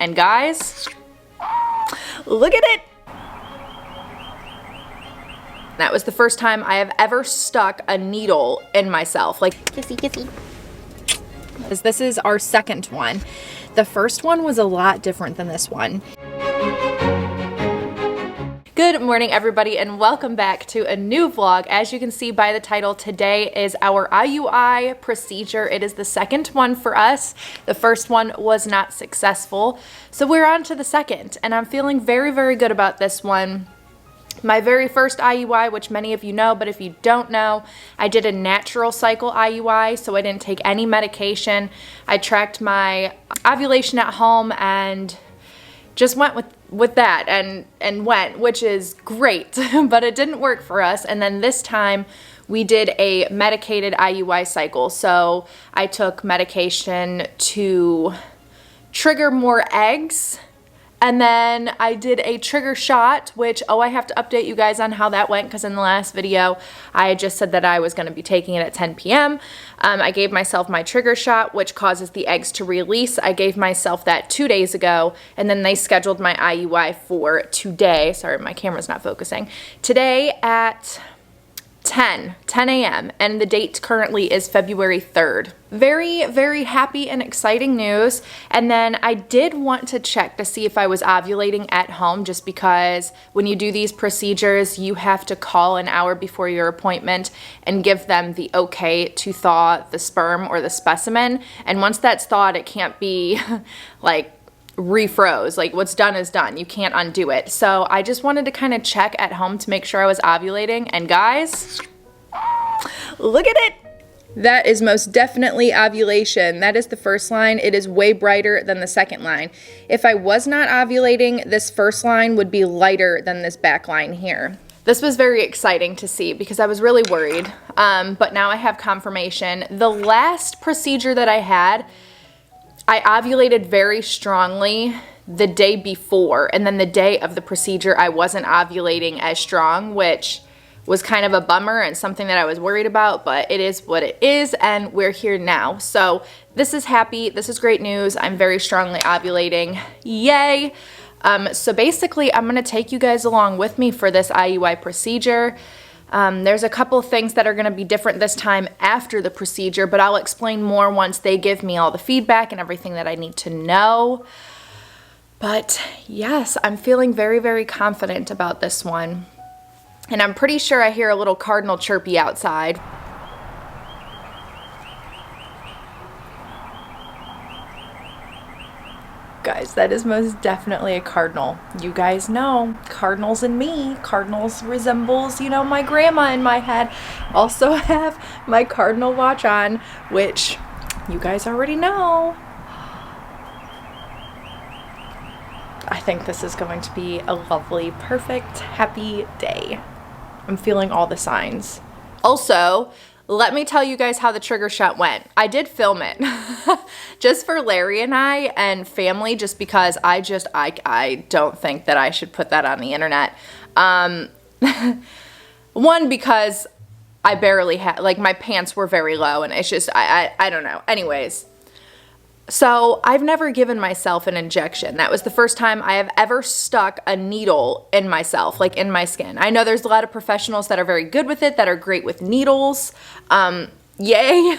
And guys, look at it. That was the first time I have ever stuck a needle in myself. Like, kissy, kissy. This is our second one. The first one was a lot different than this one. Good morning, everybody, and welcome back to a new vlog. As you can see by the title, today is our IUI procedure. It is the second one for us. The first one was not successful, so we're on to the second, and I'm feeling very, very good about this one. My very first IUI, which many of you know, but if you don't know, I did a natural cycle IUI, so I didn't take any medication. I tracked my ovulation at home and just went with that and went, which is great, but it didn't work for us. And then this time we did a medicated IUI cycle. So I took medication to trigger more eggs. And then I did a trigger shot, which, I have to update you guys on how that went, because in the last video, I just said that I was going to be taking it at 10 p.m. I gave myself my trigger shot, which causes the eggs to release. I gave myself that 2 days ago, and then they scheduled my IUI for today. Sorry, my camera's not focusing. Today at 10 a.m. and the date currently is February 3rd. Very, very happy and exciting news. And then I did want to check to see if I was ovulating at home, just because when you do these procedures, you have to call an hour before your appointment and give them the okay to thaw the sperm or the specimen. And once that's thawed, it can't be like refroze. Like, what's done is done. You can't undo it. So I just wanted to kind of check at home to make sure I was ovulating. And guys, look at it. That is most definitely ovulation. That is the first line. It is way brighter than the second line. If I was not ovulating, this first line would be lighter than this back line here. This was very exciting to see because I was really worried. But now I have confirmation. The last procedure that I had, I ovulated very strongly the day before, and then the day of the procedure I wasn't ovulating as strong, which was kind of a bummer and something that I was worried about, but it is what it is, and we're here now. So this is happy. This is great news. I'm very strongly ovulating. Yay! So basically, I'm going to take you guys along with me for this IUI procedure. There's a couple things that are going to be different this time after the procedure, but I'll explain more once they give me all the feedback and everything that I need to know. But yes, I'm feeling very, very confident about this one. And I'm pretty sure I hear a little cardinal chirpy outside. Guys, that is most definitely a cardinal. You guys know, cardinals and me. Cardinals resembles, my grandma in my head. Also have my cardinal watch on, which you guys already know. I think this is going to be a lovely, perfect, happy day. I'm feeling all the signs. Also, let me tell you guys how the trigger shot went. I did film it just for Larry and I and family, just because I don't think that I should put that on the internet. One, because I barely had, like, my pants were very low, and it's just, I don't know. Anyways. So I've never given myself an injection. That was the first time I have ever stuck a needle in myself, like in my skin. I know there's a lot of professionals that are very good with it, that are great with needles. Yay.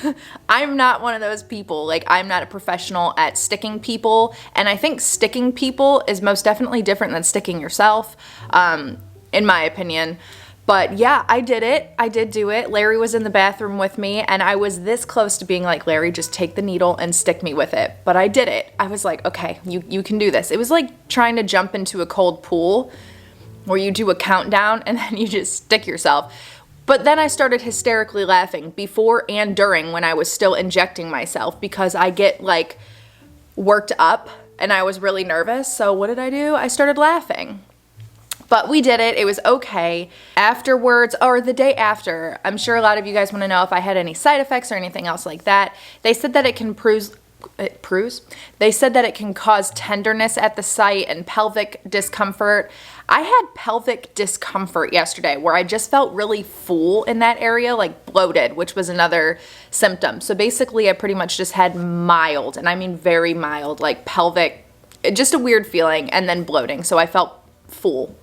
I'm not one of those people. Like, I'm not a professional at sticking people. And I think sticking people is most definitely different than sticking yourself, in my opinion. But yeah, I did it. I did do it. Larry was in the bathroom with me, and I was this close to being like, Larry, just take the needle and stick me with it. But I did it. I was like, okay, you can do this. It was like trying to jump into a cold pool where you do a countdown and then you just stick yourself. But then I started hysterically laughing before and during when I was still injecting myself, because I get like worked up and I was really nervous. So what did I do? I started laughing. But we did it. It was okay. Afterwards, or the day after, I'm sure a lot of you guys want to know if I had any side effects or anything else like that. They said that it can They said that it can cause tenderness at the site and pelvic discomfort. I had pelvic discomfort yesterday where I just felt really full in that area, like bloated, which was another symptom. So basically I pretty much just had mild, and I mean very mild, like pelvic just a weird feeling, and then bloating. So I felt full.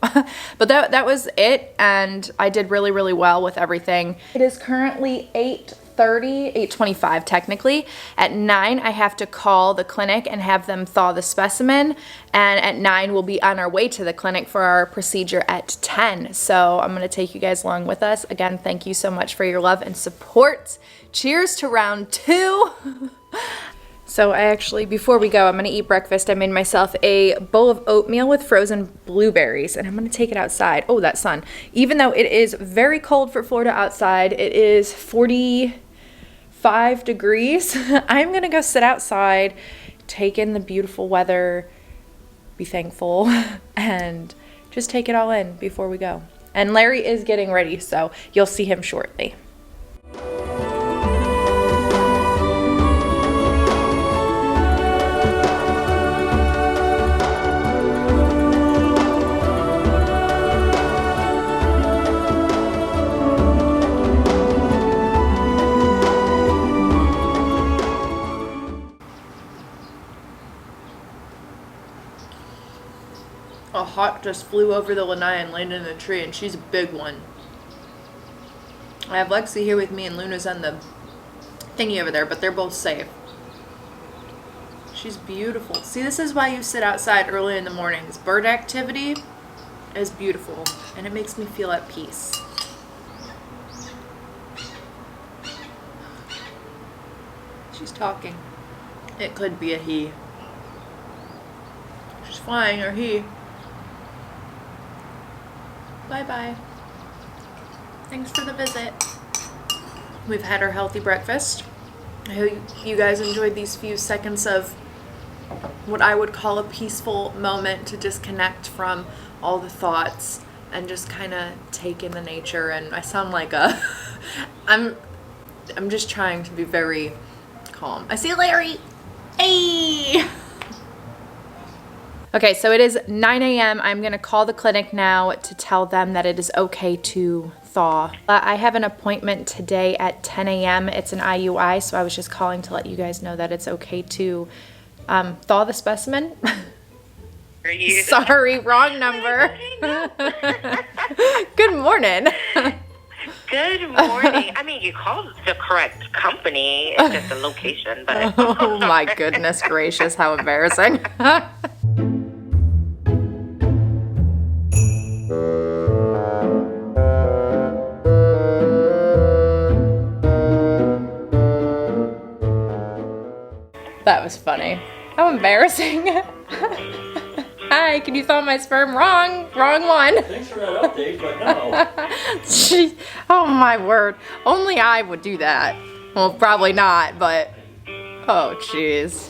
But that was it, and I did really, really well with everything. It is currently 8:30, 8:25 technically. At 9, I have to call the clinic and have them thaw the specimen, and at 9 we'll be on our way to the clinic for our procedure at 10. So I'm gonna take you guys along with us. Again, thank you so much for your love and support. Cheers to round 2. So I actually, before we go, I'm gonna eat breakfast. I made myself a bowl of oatmeal with frozen blueberries, and I'm gonna take it outside. Oh, that sun. Even though it is very cold for Florida outside, it is 45 degrees. I'm gonna go sit outside, take in the beautiful weather, be thankful, and just take it all in before we go. And Larry is getting ready, so you'll see him shortly. A hawk just flew over the lanai and landed in a tree, and she's a big one. I have Lexi here with me, and Luna's on the thingy over there, but they're both safe. She's beautiful. See, this is why you sit outside early in the mornings. Bird activity is beautiful, and it makes me feel at peace. She's talking. It could be a he. She's flying, or he. Bye-bye. Thanks for the visit. We've had our healthy breakfast. I hope you guys enjoyed these few seconds of what I would call a peaceful moment to disconnect from all the thoughts and just kind of take in the nature. And I sound like a... I'm just trying to be very calm. I see Larry. Hey! Okay, so it is 9 a.m. I'm gonna call the clinic now to tell them that it is okay to thaw. I have an appointment today at 10 a.m. It's an IUI, so I was just calling to let you guys know that it's okay to thaw the specimen. Sorry, wrong number. Good morning. Good morning. I mean, you called the correct company. It's just a location, but... Oh my goodness gracious, how embarrassing. That was funny. How embarrassing. Hi, can you thaw my sperm? Wrong one. Thanks for that update, but no. Jeez. Oh my word. Only I would do that. Well, probably not, but oh jeez.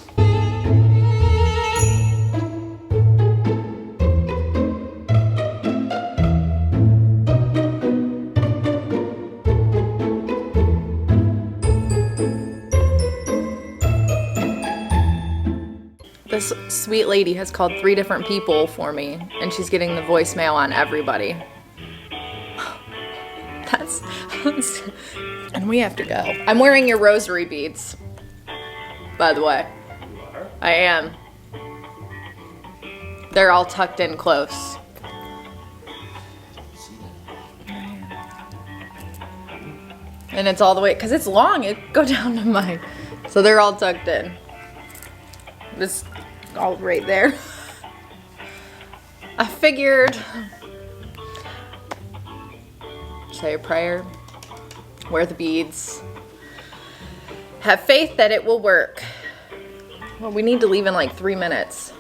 This sweet lady has called 3 different people for me, and she's getting the voicemail on everybody. That's and we have to go. I'm wearing your rosary beads, by the way. You are? I am. They're all tucked in close. And it's all the way, because it's long, it go down to mine. So they're all tucked in. This all right there. I figured. Say a prayer. Wear the beads. Have faith that it will work. Well, we need to leave in like 3 minutes.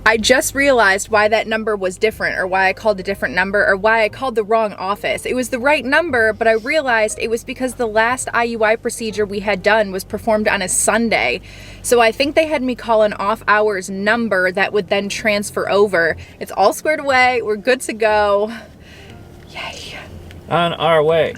I just realized why that number was different, or why I called a different number, or why I called the wrong office. It was the right number, but I realized it was because the last IUI procedure we had done was performed on a Sunday. So I think they had me call an off hours number that would then transfer over. It's all squared away. We're good to go. Yay. On our way.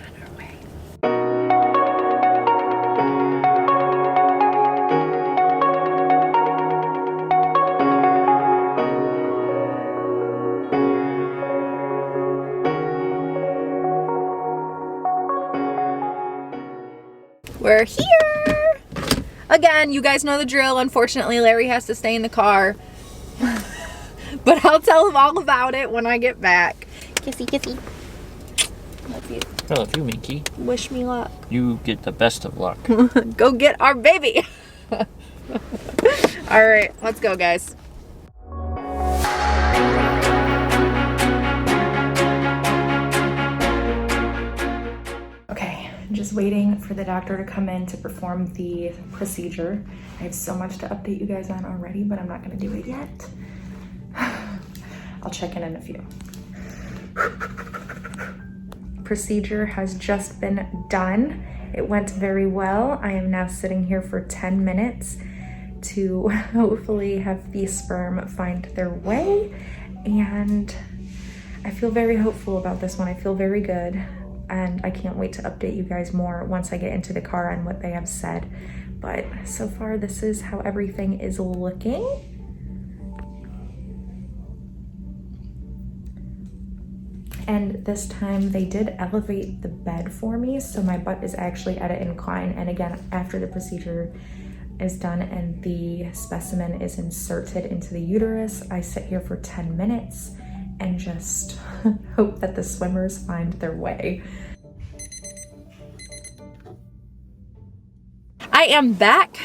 We're here! Again, you guys know the drill. Unfortunately, Larry has to stay in the car. But I'll tell him all about it when I get back. Kissy, kissy. Love you. I love you, Minky. Wish me luck. You get the best of luck. Go get our baby! Alright, let's go, guys. Okay, I'm just waiting for the doctor to come in to perform the procedure. I have so much to update you guys on already, but I'm not going to do it yet. I'll check in a few. Procedure has just been done. It went very well. I am now sitting here for 10 minutes to hopefully have the sperm find their way, and I feel very hopeful about this one. I feel very good, and I can't wait to update you guys more once I get into the car on what they have said. But so far, this is how everything is looking. And this time they did elevate the bed for me, so my butt is actually at an incline. And again, after the procedure is done and the specimen is inserted into the uterus, I sit here for 10 minutes and just hope that the swimmers find their way. I am back.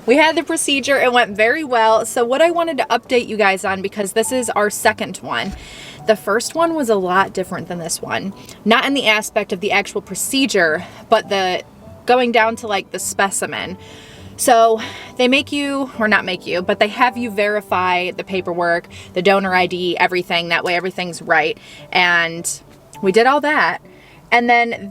We had the procedure, it went very well. So what I wanted to update you guys on, because this is our second one. The first one was a lot different than this one. Not in the aspect of the actual procedure, but the going down to like the specimen. So they make you, or not make you, but they have you verify the paperwork, the donor ID, everything. That way everything's right. And we did all that. And then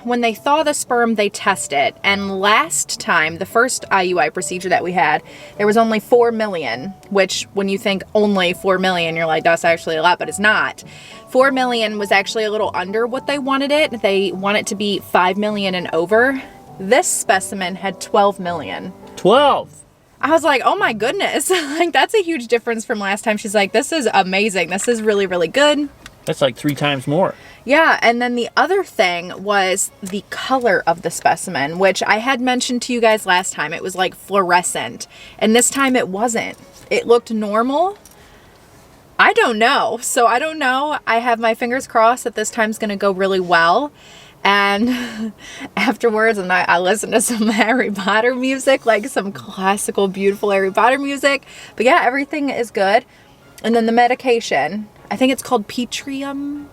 when they thaw the sperm, they test it. And last time, the first IUI procedure that we had, there was only 4 million, which when you think only 4 million, you're like, that's actually a lot, but it's not. 4 million was actually a little under what they wanted it. They want it to be 5 million and over. This specimen had 12 million. 12! I was like, oh my goodness. Like, that's a huge difference from last time. She's like, this is amazing. This is really, really good. That's like 3 times more. Yeah, and then the other thing was the color of the specimen, which I had mentioned to you guys last time. It was like fluorescent, and this time it wasn't. It looked normal. I don't know. So I don't know. I have my fingers crossed that this time's going to go really well. And afterwards, and I listened to some Harry Potter music, like some classical, beautiful Harry Potter music. But yeah, everything is good. And then the medication, I think it's called Petrium.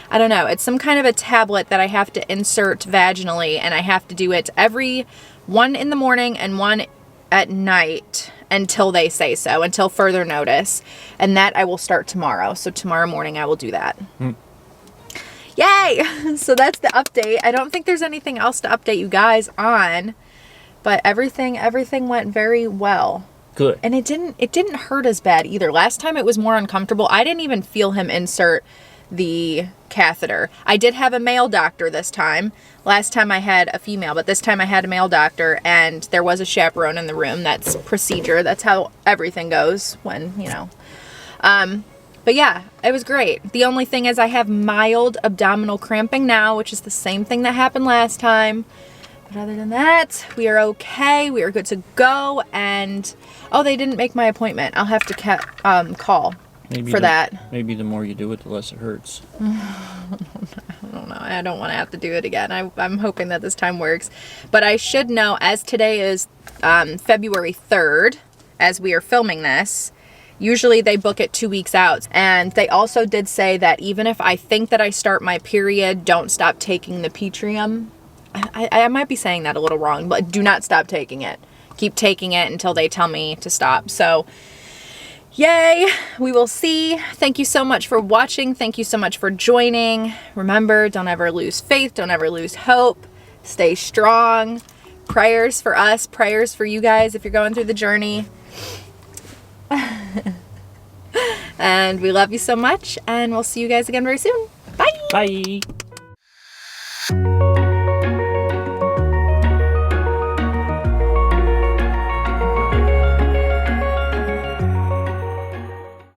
I don't know. It's some kind of a tablet that I have to insert vaginally, and I have to do it every 1 in the morning and 1 at night until they say so, until further notice. And that I will start tomorrow. So tomorrow morning I will do that. Yay! So that's the update. I don't think there's anything else to update you guys on, but everything went very well. Good. And it didn't hurt as bad either. Last time it was more uncomfortable. I didn't even feel him insert the catheter. I did have a male doctor this time. Last time I had a female, but this time I had a male doctor, and there was a chaperone in the room. That's procedure. That's how everything goes when, you know. But yeah, it was great. The only thing is I have mild abdominal cramping now, which is the same thing that happened last time. But other than that, we are okay. We are good to go. And, oh, they didn't make my appointment. I'll have to call that. Maybe the more you do it, the less it hurts. I don't know. I don't want to have to do it again. I'm hoping that this time works. But I should know, as today is February 3rd, as we are filming this, usually they book it 2 weeks out. And they also did say that even if I think that I start my period, don't stop taking the Petrium. I might be saying that a little wrong, but do not stop taking it. Keep taking it until they tell me to stop. So, yay, we will see. Thank you so much for watching. Thank you so much for joining. Remember, don't ever lose faith. Don't ever lose hope. Stay strong. Prayers for us. Prayers for you guys if you're going through the journey. And we love you so much. And we'll see you guys again very soon. Bye. Bye.